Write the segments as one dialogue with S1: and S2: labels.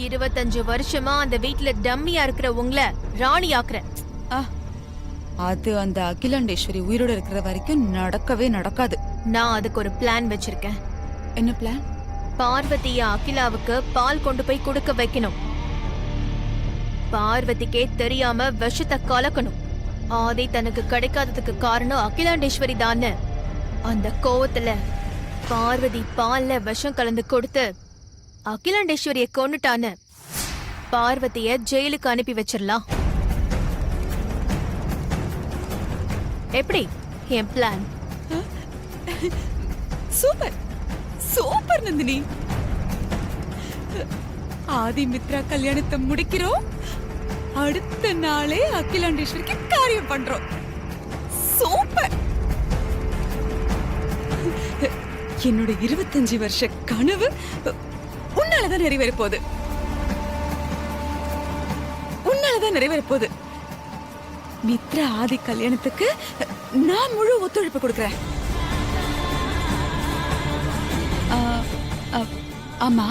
S1: 25 வருஷமா அந்த வீட்ல டம்மியா இருக்கிற உங்களை ராணி ஆக்குறேன்.
S2: அது அந்த அகிலாண்டேஸ்வரி உயிரோட இருக்கிற வரைக்கும் நடக்கவே நடக்காது.
S1: நான் அதுக்கு ஒரு பிளான் வச்சிருக்கேன்.
S2: என்ன பிளான்?
S1: பார்வதிய அகிலாவுக்கு பால் கொண்டு போய் கொடுக்க வைக்கணும். பார்வதிக்கே தெரியாம விஷத்தை கலக்கணும். ஆதி தனக்கு கிடைக்காததுக்கு காரணம் அகிலாண்டேஸ்வரி தானே. அந்த கோவத்துல பார்வதி பால்ல விஷம் கலந்து கொடுத்து அகிலாண்டேஸ்வரிய கொன்னுட்டான்னு பார்வதிய ஜெயிலுக்கு அனுப்பி வச்சிடலாம். எப்படி என் plan?
S2: Super super Nandini. Aadhi Mithra கல்யாணத்தை முடிக்கிறோம். அடுத்த நாளே அகிலாண்டேஸ்வரிக்கு காரியம் பண்றோம். சூப்பர். என்னோட 25 வருஷ கனவு உன்னாலதான் நிறைவேற போகுது. உன்னாலதான் நிறைவேற போகுது. மித்ரா ஆதி கல்யாணத்துக்கு நான் முழு ஒத்துழைப்பு கொடுக்கறேன். ஆமா,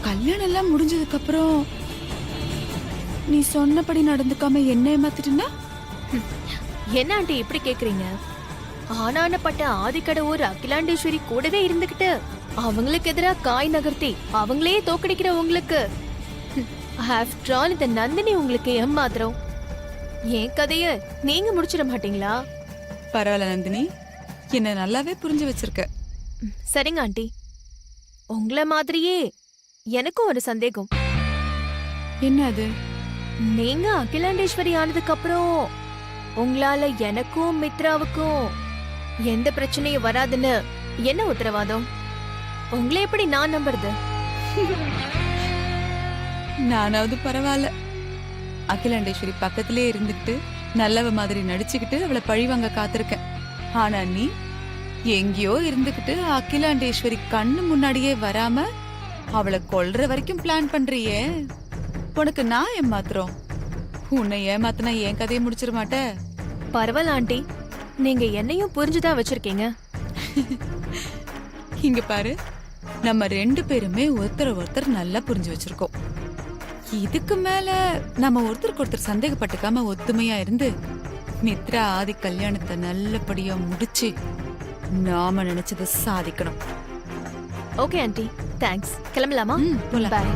S2: கல்யாணம் எல்லாம் முடிஞ்சதுக்கு அப்புறம் நீ சொன்னபடி நடந்துக்காம என்ன ஏமாத்திட்டுனா?
S1: என்ன ஆண்டி இப்படி கேக்குறீங்க? ஆனானப்பட்ட ஆதிக்கடவுர் அகிலாண்டேஸ்வரி கூடவே இருந்துகிட்டு அவங்களுக்கு எதிராக காய் நகர்த்தி அவங்களே தோக்கடிக்கிற உங்களுக்கு ஆஃப்டர் ஆல் இந்த நந்தினி உங்களுக்கு ஏமாத்திரம். என் கதைய நீங்க முடிச்சிட மாட்டீங்களா?
S2: பரவாயில்ல நந்தினி, என்ன நல்லாவே புரிஞ்சு வச்சிருக்க.
S1: சரிங்க ஆண்டி. உங்கள மாதிரியே எனக்கும் ஒரு சந்தேகம்.
S2: என்ன அது?
S1: நீங்க அகிலாண்டேஸ்வரி ஆனதுக்கு அப்புறம் உங்களால எனக்கும் மித்ராவுக்கும் எந்த பிரச்சனையும் வராதுன்னு என்ன உத்தரவாதம்? உங்களை எப்படி நான் நம்புறது?
S2: நானாவது பரவாயில்ல, அகிலாண்டேஸ்வரி பக்கத்திலே இருந்துகிட்டு நல்லவ மாதிரி நடிச்சுக்கிட்டு அவளை பழிவாங்க காத்திருக்கேன். ஆனா நீ எங்கேயோ இருந்துகிட்டு அகிலாண்டேஸ்வரி கண்ணு முன்னாடியே வராம அவளை கொல்ற வரைக்கும் பிளான் பண்றியே. உனக்கு நான் ஏமாத்துறோம். உன்னை ஏமாத்தினா என் கதையை முடிச்சிட மாட்ட.
S1: பரவாயில்ல ஆண்டி, நீங்க என்னையும் புரிஞ்சுதான் வச்சிருக்கீங்க.
S2: இங்க பாரு, நம்ம 2 பேருமே ஒருத்தர் நல்லா புரிஞ்சு வச்சிருக்கோம். இதுக்கு மேல நம்ம ஒருத்தருக்கு ஒருத்தர் சந்தேகப்பட்டுக்காம ஒத்துமையா இருந்து மித்ரா ஆதி கல்யாணத்தை நல்லபடியா முடிச்சு நாம நினைச்சதை சாதிக்கணும்.
S1: Okay aunty, thanks. கிளம்பலாமா?
S2: பாய்.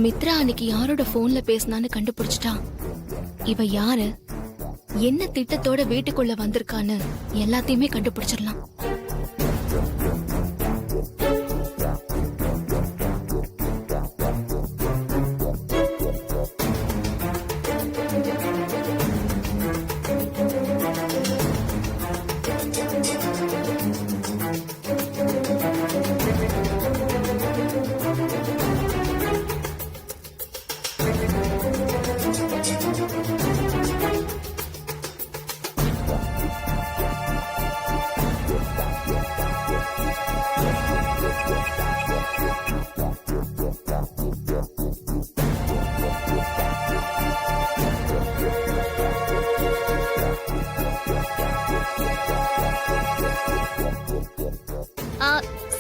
S3: மித்ரா அன்னைக்கு யாரோட போன்ல பேசினான்னு கண்டுபிடிச்சிட்டா. இவ யாரு, என்ன திட்டத்தோட வீட்டுக்குள்ள வந்திருக்கான்னு எல்லாத்தையுமே கண்டுபிடிச்சிடலாம்.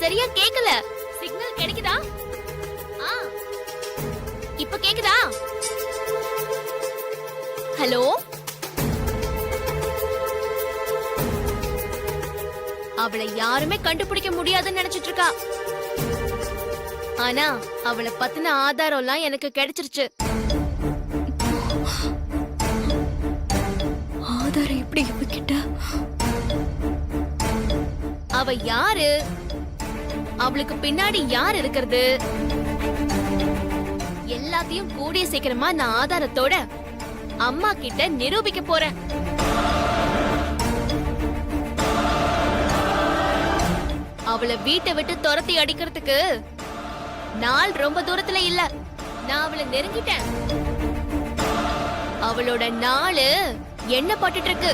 S3: சரியா கேக்கல. சிக்னல் கிடைக்குதா? இப்ப கேக்குதா? ஹலோ, அவளை யாருமே கண்டுபிடிக்க முடியாதுன்னு நினைச்சிட்டு இருக்கா. ஆனா அவளை பத்தின ஆதாரம் எல்லாம் எனக்கு கிடைச்சிருச்சு. ஆதாரம் எப்படி கிட்ட? அவ யாரு, அவளுக்கு பின்னாடி யார் இருக்கிறது, எல்லாத்தையும் கூடிய சீக்கிரமா நான் ஆதாரத்தோட அம்மா கிட்ட நிரூபிக்க போறேன். அவளை வீட்டை விட்டு துரத்தி அடிக்கிறதுக்கு நாள் ரொம்ப தூரத்துல இல்ல. நான் அவளை நெருங்கிட்டேன்.
S1: அவளோட நாளு என்ன பட்டுட்டு இருக்கு.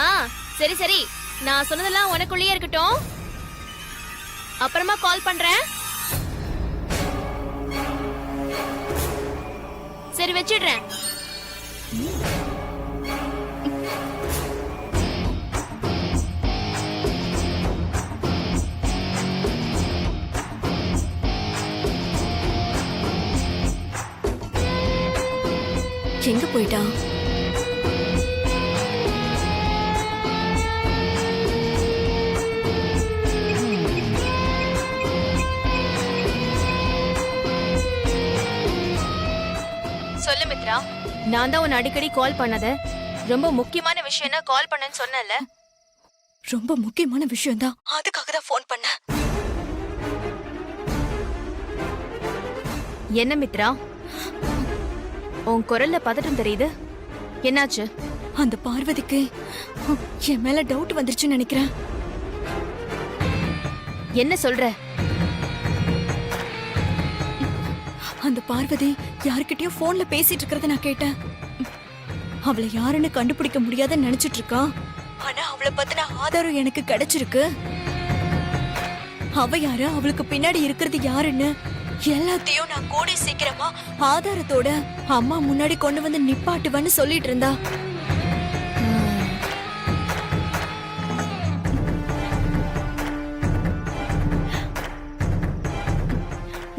S1: ஆ சரி சரி, நான் சொன்னதெல்லாம் உனக்குள்ளேயே இருக்கட்டும். அப்புறமா கால் பண்றேன். சரி வச்சிடுறேன்.
S3: எங்க போயிட்டா?
S1: சொல்லு மித்ரா, நான் தான் உன்னை அடிக்கடி கால் பண்ணத. ரொம்ப முக்கியமான விஷயம்னா கால் பண்ணேன்னு சொன்னல.
S3: ரொம்ப முக்கியமான விஷயம் தான், அதுக்காக தான் ஃபோன் பண்ணேன்.
S1: என்ன மித்ரா, உன் குரல்ல பதட்டம் தெரியுது. என்னாச்சு?
S3: அந்த பார்வதிக்கு என் மேல டவுட் வந்துருச்சுன்னு நினைக்கிறேன்.
S1: என்ன சொல்ற?
S3: அந்த பார்வதி யார்கிட்டயோ போன்ல பேசிட்டு இருக்கறத நான் கேட்டேன். அவளை யாருன்னு கண்டுபிடிக்க முடியாதுன்னு நினைச்சிட்டு இருக்கா. ஆனா அவளை பத்தின ஆதாரம் எனக்கு கிடைச்சிருக்கு. அவ யாரு, அவளுக்கு பின்னாடி இருக்கிறது யாருன்னு எல்லாத்தையும் நான் கூடி சீக்கிரமா ஆதாரத்தோட அம்மா முன்னாடி கொண்டு வந்து நிப்பாட்டுவேன்னு சொல்லிட்டு இருந்தா.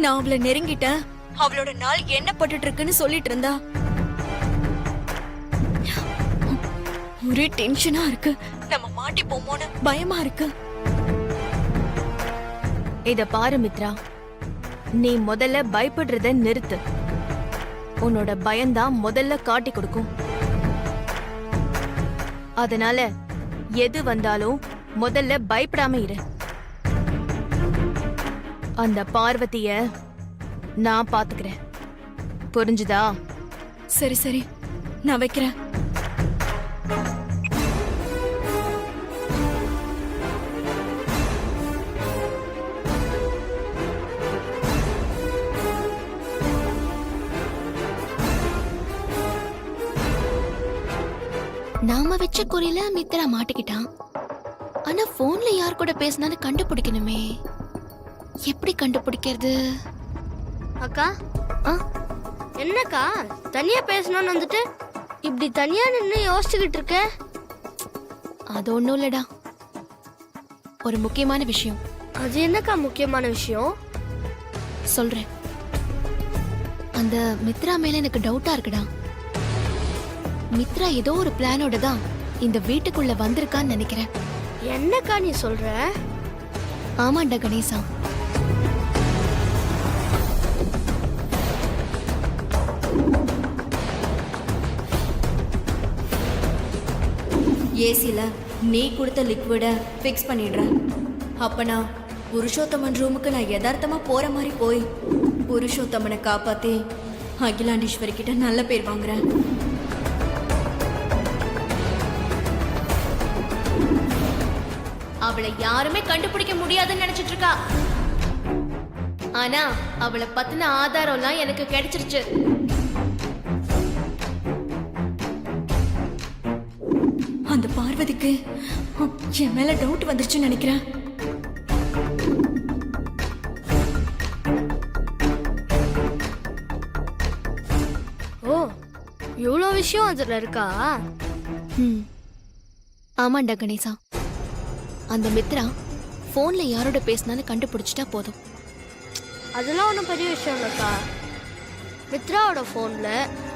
S3: நான் அவளை நெருங்கிட்டேன். அவளோட நாள் என்ன பட்டுட்டு இருக்குன்னு சொல்லிட்டு இருந்தா. ஒரே டென்ஷனா இருக்கு. நம்ம மாட்டி போமோன்னு பயமா இருக்கு.
S1: இத பாரு மித்ரா, நீ முதல்ல பயப்படுறத நிறுத்து. உன்னோட பயம்தான் முதல்ல காட்டி கொடுக்கும். அதனால எது வந்தாலும் முதல்ல பயப்படாம இரு. அந்த பார்வதிய நான் பாத்துக்கிறேன். புரிஞ்சுதா?
S3: சரி சரி, நான் வைக்கிறேன். நாம வச்ச குறியில மித்ரா மாட்டிக்கிட்டான். ஆனா போன்ல யார் கூட பேசினான்னு கண்டுபிடிக்கணுமே. எப்படி கண்டுபிடிக்கிறது?
S4: அக்கா, என்னக்கா தனியா பேசணும்னு வந்துட்டு இப்படி தனியா நின்னு யோசிச்சுக்கிட்டு இருக்க?
S3: அது ஒண்ணும் இல்லடா, ஒரு முக்கியமான விஷயம்.
S4: அது என்னக்கா முக்கியமான விஷயம்?
S3: சொல்றேன். அந்த மித்ரா மேல எனக்கு டவுட்டா இருக்குடா. மித்ரா ஏதோ ஒரு பிளானோட தான் இந்த வீட்டுக்குள்ள வந்திருக்கான்னு நினைக்கிறேன்.
S4: என்னக்கா நீ சொல்ற?
S3: ஆமாண்டா கணேசா. ஏசில நீ கொடுத்த லிக்விட ஃபிக்ஸ் பண்ணிடுறேன். அப்பனா புருஷோத்தமன் ரூமுக்கு நான் யதார்த்தமா போற மாதிரி போய் புருஷோத்தமனை காப்பாத்தி அகிலாண்டீஸ்வரி கிட்ட நல்ல பேர் வாங்குறேன்.
S1: அவளை யாருமே கண்டுபிடிக்க முடியாதுன்னு நினைச்சிட்டு இருக்கா. ஆனா அவளை பத்தின ஆதாரம்லாம் எனக்கு கிடைச்சிருச்சு.
S3: அந்த பார்வதிக்கு என் மேல டவுட் வந்துருச்சுன்னு நினைக்கிறேன்.
S4: ஓ, இவ்வளோ விஷயம் அதுல இருக்கா?
S3: ஆமாண்டா கணேசா. அந்த மித்ரா போன்ல யாரோட பேசினான்னு கண்டுபிடிச்சிட்டா போதும்.
S4: அதெல்லாம் ஒன்றும் பெரிய விஷயம் இல்லக்கா. மித்ராவோட போன்ல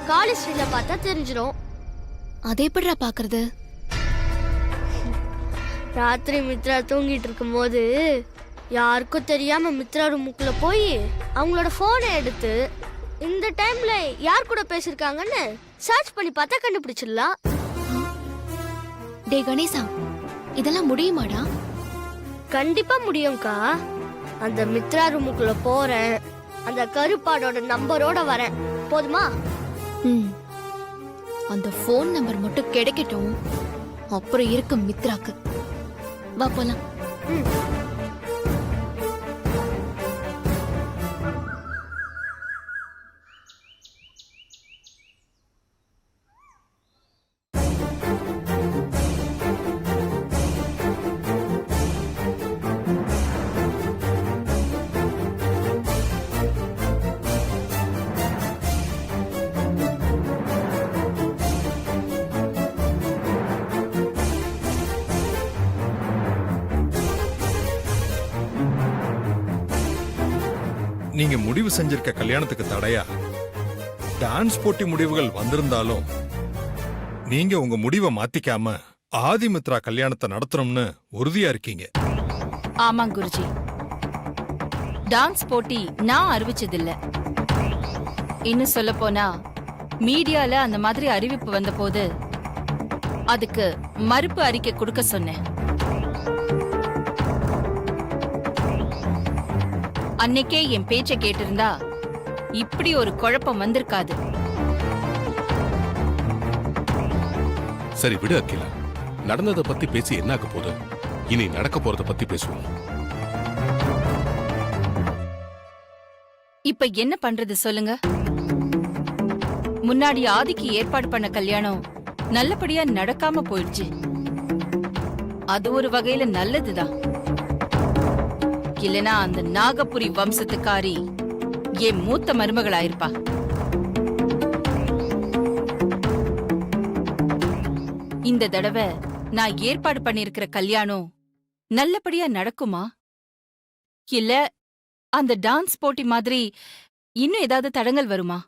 S4: காலிஸ்ட்ரியில பார்த்தா தெரிஞ்சிடும்.
S3: அதே எப்படிடா பாக்குறது?
S4: ராத்திரி மித்ரா தூங்கிட்டு இருக்கும்போது யாருக்கும் தெரியாம மித்ரா ரூமுக்குள்ள போய் அவங்களோட போனை எடுத்து இந்த டைம்ல யார் கூட பேசிருக்காங்கன்னு சர்ச் பண்ணி பார்த்தா கண்டுபிடிச்சிடலாம்.
S3: டே கணேசா, இதெல்லாம் முடியுமாடா?
S4: கண்டிப்பா முடியும்க்கா. அந்த மித்ரா ரூமுக்குள்ள போறேன், அந்த கருப்பாடோட நம்பரோட வரேன். போதுமா?
S3: அந்த போன் நம்பர் மட்டும் கிடைக்கட்டும், அப்புறம் இருக்க மித்ராக்கு. வா போலாம்.
S5: நீங்க முடிவு செஞ்சிருக்க கல்யாணத்துக்கு தடையா டான்ஸ் போட்டி முடிவுகள் வந்திருந்தாலும் நீங்க உங்க முடிவை மாத்திக்காம ஆதிமித்ரா கல்யாணத்தை நடத்தணும்னு உறுதியா இருக்கீங்க.
S6: ஆமா குருஜி, டான்ஸ் போட்டி நான் அறிவிச்சதில்ல. இன்னும் சொல்ல போனா மீடியால அந்த மாதிரி அறிவிப்பு வந்தபோது அதுக்கு மறுப்பு அறிக்கை கொடுக்க சொன்னேன். அன்னைக்கே என் பேச்ச கேட்டிருந்தா இப்படி ஒரு குழப்பம் வந்திருக்காது.
S7: சரி விடு அகிலா, நடந்ததை பத்தி பேசி என்னாக்க போகுது? இனி நடக்க போறத பத்தி பேசுவோம்.
S6: இப்ப என்ன பண்றது சொல்லுங்க? முன்னாடி ஆதிக்கு ஏற்பாடு பண்ண கல்யாணம் நல்லபடியா நடக்காம போயிடுச்சு. அது ஒரு வகையில நல்லதுதான். இல்லனா அந்த நாகபுரி வம்சத்துக்காரி என் மூத்த மருமகளாயிருப்பா. இந்த தடவை நான் ஏற்பாடு பண்ணிருக்கிற கல்யாணம் நல்லபடியா நடக்குமா? இல்ல அந்த டான்ஸ் போட்டி மாதிரி இன்னும் ஏதாவது தடங்கல் வருமா?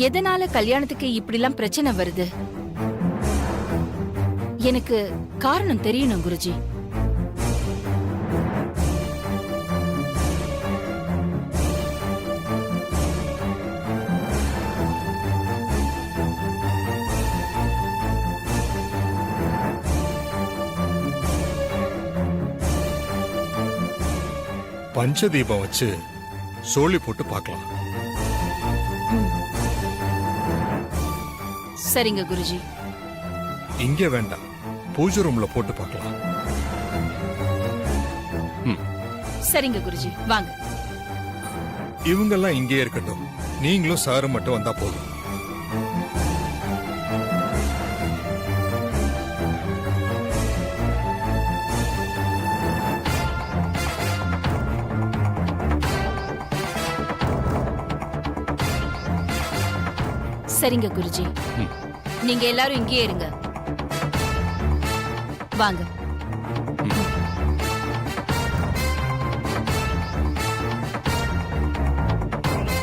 S6: எதனால கல்யாணத்துக்கு இப்படிலாம் பிரச்சனை வருது? எனக்கு காரணம் தெரியணும் குருஜி.
S5: பஞ்சதீபம் வச்சு சோழி போட்டு பார்க்கலாம்.
S6: சரிங்க குருஜி.
S5: இங்க வேண்டாம், பூஜை ரூம்ல போட்டு பார்க்கலாம்.
S6: சரிங்க குருஜி, வாங்க.
S5: இவங்கெல்லாம் இங்கே இருக்கட்டும், நீங்களும் சாரும் மட்டும் வந்தா போதும்.
S6: சரிங்க குருஜி, நீங்க எல்லாரும் இங்கேயே இருங்க. வாங்க.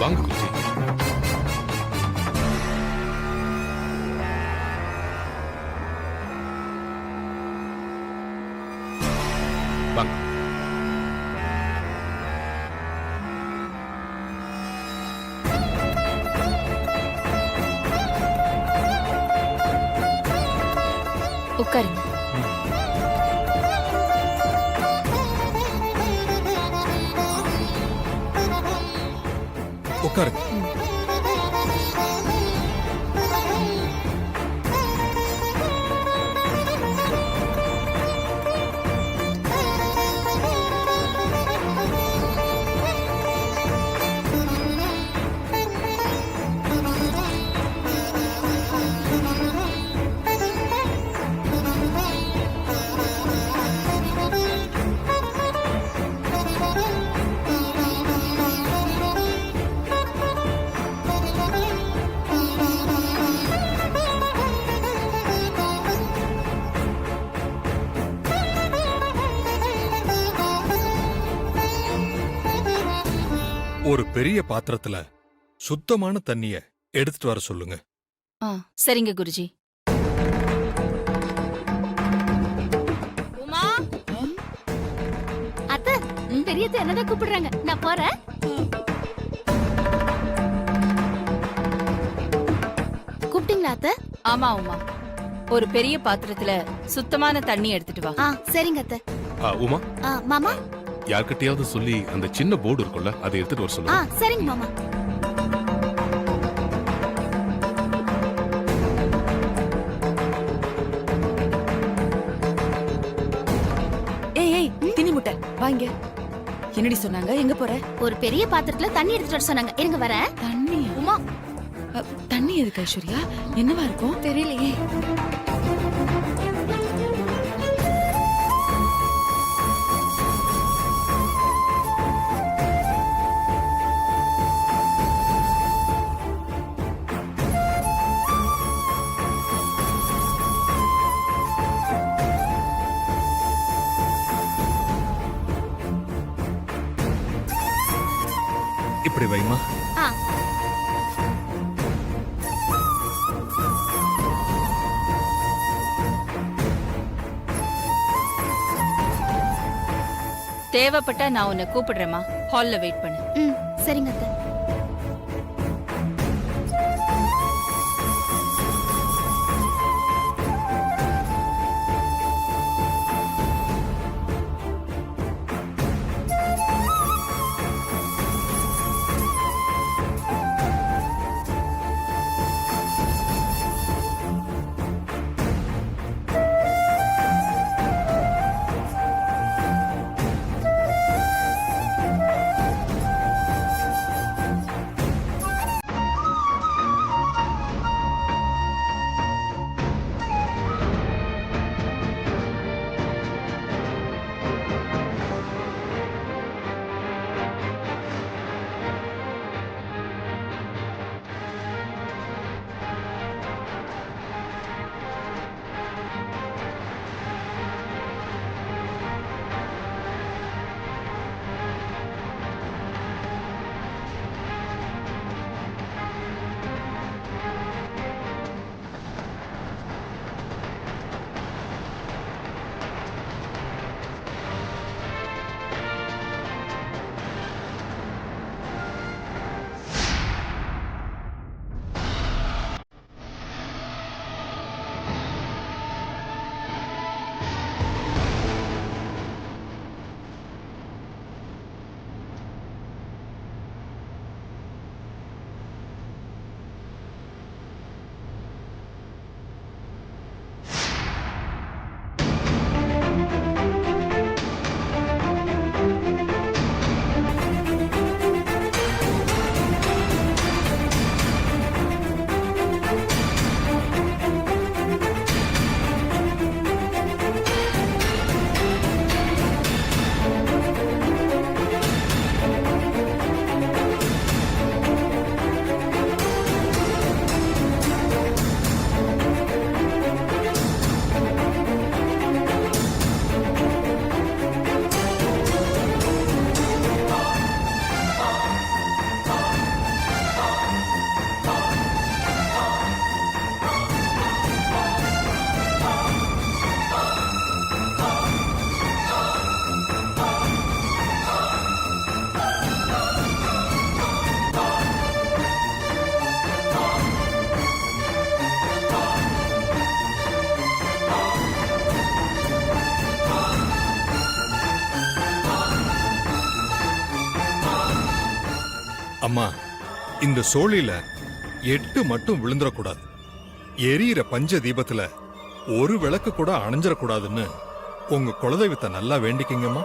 S7: வாங்க குருஜி. வாங்க.
S6: உட்காருங்க.
S5: உட்காருங்க. ஒரு பெரிய பாத்திரத்துல சுத்தமான தண்ணிய எடுத்துட்டு வர சொல்லுங்க.
S6: சரிங்க குருஜி. உமா,
S1: அத்தை, பெரியத்தை என்னதான் கூப்பிடுறாங்க, நான் போறேன். கூப்பிட்டீங்களா அத்தை?
S6: ஆமா உமா, ஒரு பெரிய பாத்திரத்துல சுத்தமான தண்ணி எடுத்துட்டு வா.
S1: சரிங்க அத்தை.
S7: உமா,
S1: மாமா,
S7: யார்கிட்டயாவது சொல்லி அந்த சின்ன போர்டு இருக்கும்ல, அதை எடுத்துட்டு வர சொல்லுங்க.
S1: சரிங்க மாமா.
S2: ஏய் திணி முட்டை வாங்க. என்னடி சொன்னாங்க? எங்க போற?
S1: ஒரு பெரிய பாத்திரத்துல தண்ணி எடுத்துட்டு வர சொன்னாங்க. இருங்க வரேன்.
S2: தண்ணி?
S1: உமா,
S2: தண்ணி எதுக்கு ஐஸ்வர்யா? என்னவா இருக்கும்?
S1: தெரியலையே.
S5: இப்படி வைமா.
S1: ஆ.
S6: தேவைப்பட்டா நான் உன்னை கூப்பிடுறேம்மா. ஹால்ல வெயிட் பண்ணு.
S1: ம் சரிங்க அத்தை.
S5: அம்மா, இந்த சோழில 8 மட்டும் விழுந்துடக்கூடாது. எரியிற பஞ்ச தீபத்துல ஒரு விளக்கு கூட அணைஞ்சிடக்கூடாதுன்னு உங்க குலதெய்வத்தை நல்லா வேண்டிக்கிங்கம்மா.